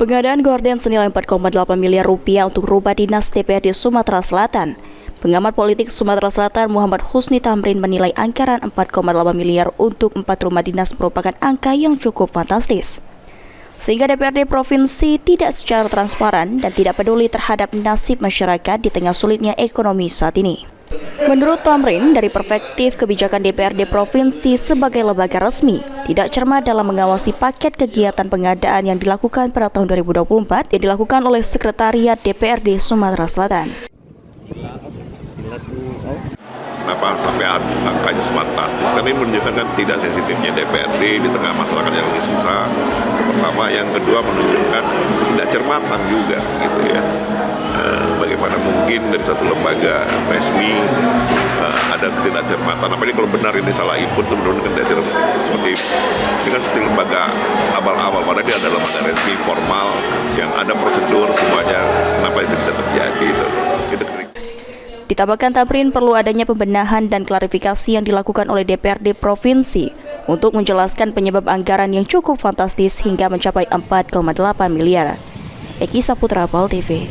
Pengadaan gorden senilai 4,8 miliar rupiah untuk rumah dinas DPRD Sumatera Selatan. Pengamat politik Sumatera Selatan Muhammad Husni Tamrin menilai anggaran 4,8 miliar untuk 4 rumah dinas merupakan angka yang cukup fantastis. Sehingga DPRD Provinsi tidak secara transparan dan tidak peduli terhadap nasib masyarakat di tengah sulitnya ekonomi saat ini. Menurut Tamrin, dari perspektif kebijakan DPRD Provinsi sebagai lembaga resmi, tidak cermat dalam mengawasi paket kegiatan pengadaan yang dilakukan pada tahun 2024 yang dilakukan oleh Sekretariat DPRD Sumatera Selatan. Kenapa sampai angkanya fantastis? Karena ini menunjukkan kan tidak sensitifnya DPRD di tengah masyarakat yang lagi susah. Itu pertama, yang kedua menunjukkan tidak cermatan juga, gitu ya. Bagaimana mungkin dari satu lembaga resmi ada ketidakcermatan. Apalagi kalau benar ini salah input, itu benar-benar kan seperti ini kan seperti lembaga awal-awal, padahal dia adalah lembaga resmi formal yang ada prosedur semuanya. Kenapa itu bisa terjadi? Itu Ditambahkan Tamrin perlu adanya pembenahan dan klarifikasi yang dilakukan oleh DPRD Provinsi untuk menjelaskan penyebab anggaran yang cukup fantastis hingga mencapai 4,8 miliar. Eki Saputra, PAL TV.